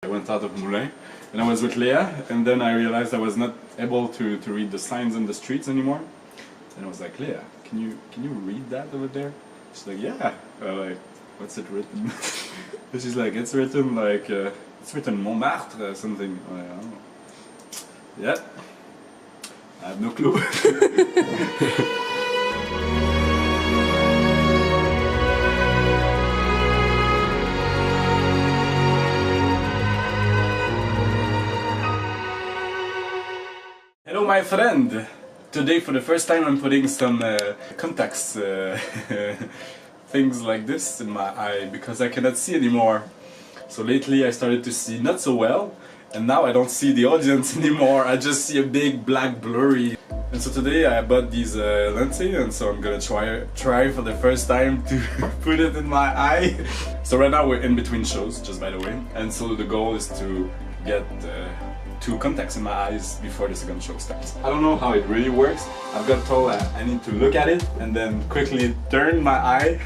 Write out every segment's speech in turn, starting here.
I went out of Moulin and I was with Leah, and then I realized I was not able to read the signs on the streets anymore. And I was like, Leah, can you read that over there? She's like, yeah. Like, what's it written? And she's like, it's written like, it's written Montmartre or something. I'm like, oh. Yeah. I have no clue. Hello my friend! Today for the first time I'm putting some contacts, things like this in my eye because I cannot see anymore. So lately I started to see not so well, and now I don't see the audience anymore, I just see a big black blurry. And so today I bought these lenses, and so I'm gonna try for the first time to put it in my eye. So right now we're in between shows, just by the way, and so the goal is to get 2 contacts in my eyes before the second show starts. I don't know how it really works. I've got told I need to look at it and then quickly turn my eye.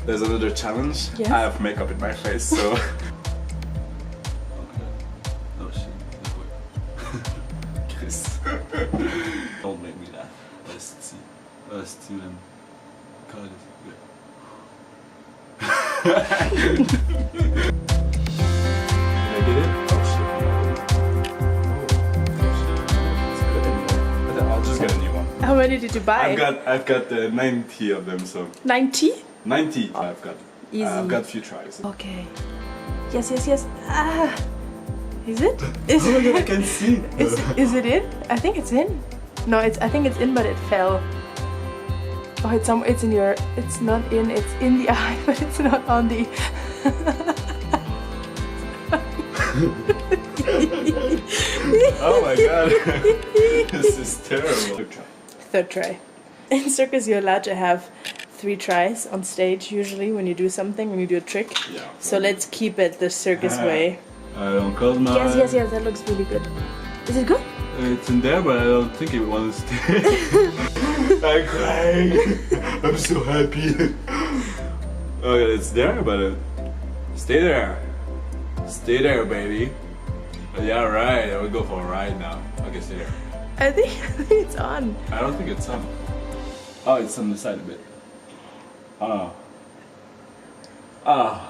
There's another challenge. Yes. I have makeup in my face, so... Oh shit, that way. Chris. Don't make me laugh. Let's see. Let's see them. God, it's good. Did I get it? How many did you buy? I've got 90 of them, so 90? 90. I've got. Easy. I've got a few tries. Okay. Yes. Ah, is it? Is Oh, it? I can see. Is it in? I think it's in. No, I think it's in, but it fell. Oh, it's somewhere. It's in your. It's not in. It's in the eye, but it's not on the. Oh my god. This is terrible. Third try. In circus, you're allowed to have 3 tries on stage usually when you do something, when you do a trick. Yeah. So let's keep it the circus way. I don't close my eyes. Yes, that looks really good. Is it good? It's in there, but I don't think it wants to stay. I'm crying. I'm so happy. Okay, it's there, but stay there. Stay there, baby. Yeah, right. I would go for a ride now. Okay, stay there. I think it's on. I don't think it's on. Oh, it's on the side a bit. Oh. Oh.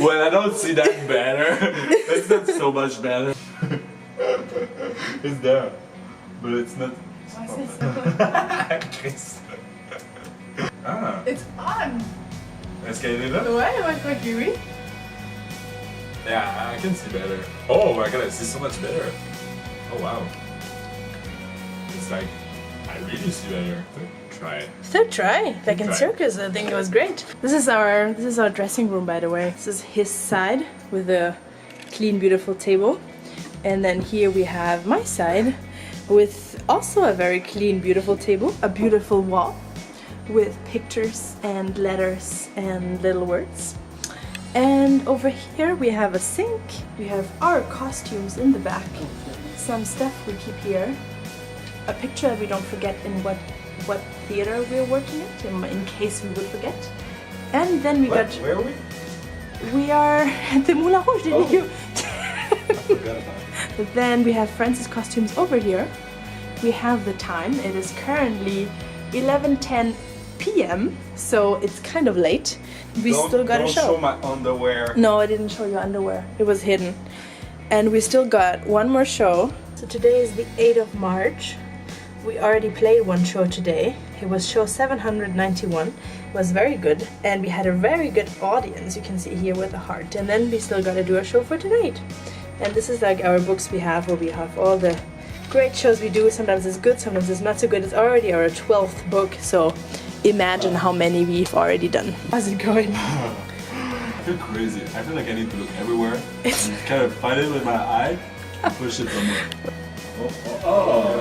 Well, I don't see that better. It's not so much better. It's there, but it's not. Chris. Ah. It's on. Est-ce qu'elle est là? Ouais, moi je crois que oui. Yeah, I can see better. Oh my god, I see so much better. Oh wow. It's like, I really see better. Try. Third try, like in Try. circus. I think it was great. This is our dressing room, by the way. This is his side with a clean, beautiful table, and then here we have my side with also a very clean, beautiful table, a beautiful wall with pictures and letters and little words. And over here we have a sink. We have our costumes in the back. Some stuff we keep here. A picture that we don't forget in what theater we're working at, in case we would forget. And then we got... Where are we? We are at the Moulin Rouge, didn't you? I forgot about it. But then we have Francis' costumes over here. We have the time. It is currently 11:10 p.m. so it's kind of late. We still got a show. Don't show my underwear. No, I didn't show you underwear. It was hidden. And we still got one more show. So today is the 8th of March. We already played one show today. It was show 791. It was very good. And we had a very good audience. You can see here with the heart. And then we still got to do a show for tonight. And this is like our books we have, where we have all the great shows we do. Sometimes it's good, sometimes it's not so good. It's already our 12th book, so imagine how many we've already done. How's it going? I feel crazy. I feel like I need to look everywhere and kind of find it with my eye and push it somewhere. Oh.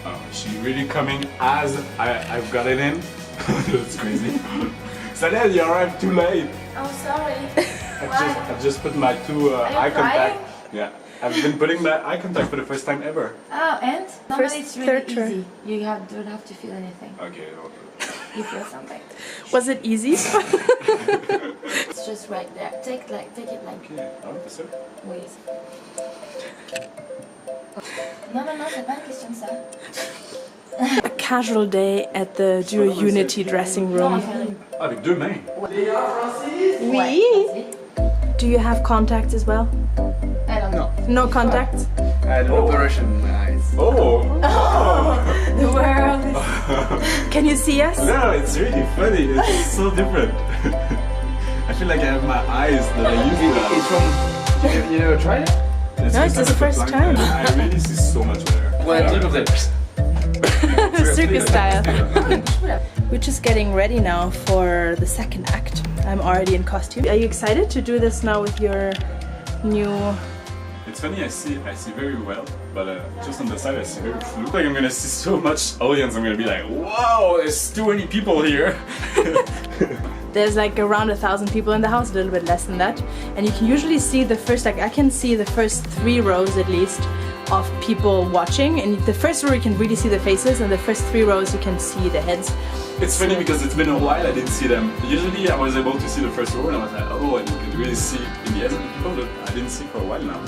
Oh, is she really coming as I've got it in? That's crazy. Salel, you arrived too late. Oh, sorry. I've just put my 2 eye contact. Yeah. I've been putting that eye contact for the first time ever. Oh, and? Normally it's really third easy. turn. You don't have to feel anything. Okay. You feel something. Was it easy? It's just right there. Take it like. Okay. Oh, that's it. Oui. Non, c'est pas une question de ça. A casual day at the Duo Unity dressing room. Ah, avec deux mains. Oui. Do you have contacts as well? I don't know. No contacts? I had an operation in my eyes. Oh! The world is... Can you see us? No, it's really funny. It's so different. I feel like I have my eyes that I used to It's from... You never tried it? It's No, it's his first time. I really see so much better. Well, look at this. Circus style. We're just getting ready now for the second act. I'm already in costume. Are you excited to do this now with your new... It's funny, I see very well, but just on the side I see very flu. Like I'm gonna see so much audience, I'm gonna be like, wow, there's too many people here. There's like around 1,000 people in the house, a little bit less than that. And you can usually see the first, like I can see the first 3 rows at least of people watching. And the first row you can really see the faces, and the first 3 rows you can see the heads. It's funny because it's been a while I didn't see them. Usually I was able to see the first row and I was like, oh, and you could really see in the eyes of the people that I didn't see for a while now.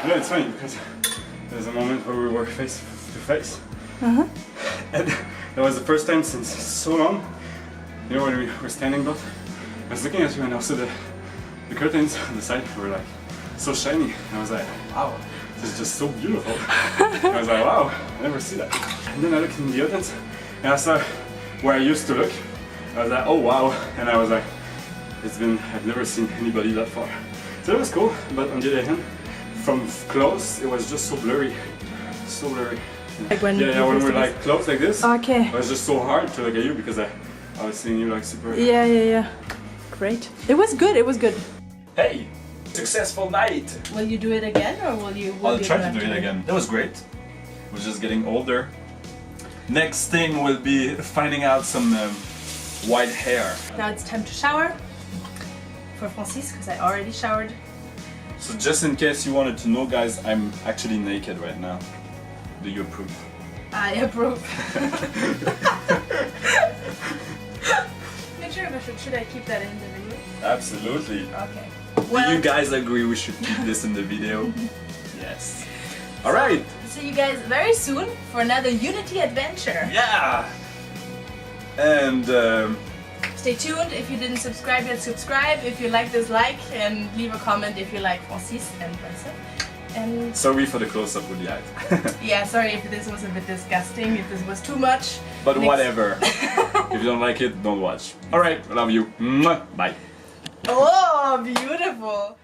You know, it's funny because there's a moment where we were face to face. And that was the first time since so long. You know, when we were standing both, I was looking at you and also the curtains on the side were like so shiny. And I was like, wow, this is just so beautiful. I was like, wow, I never see that. And then I looked in the audience and I saw where I used to look. I was like, oh wow. And I was like, I've never seen anybody that far. So that was cool, but on the other hand, from close, it was just so blurry. So blurry. Like when when we're like close like this, okay. it was just so hard to look at you because I was seeing you like super... Yeah. Great. It was good. Hey! Successful night! Will you do it again, or will you... I'll try to do it again. That was great. We're just getting older. Next thing will be finding out some white hair. Now it's time to shower for Francis, because I already showered. So just in case you wanted to know, guys, I'm actually naked right now. Do you approve? I approve. Not sure if should I keep that in the video? Absolutely. Okay. Do you guys agree we should keep this in the video? Yes. Alright. See you guys very soon for another Unity adventure. Yeah! And Stay tuned. If you didn't subscribe yet, subscribe. If you like this, like, and leave a comment if you like Francis and Vincent. And sorry for the close-up with the eye. yeah, sorry if this was a bit disgusting, if this was too much. But whatever. If you don't like it, don't watch. Alright, I love you. Mwah. Bye. Oh, beautiful.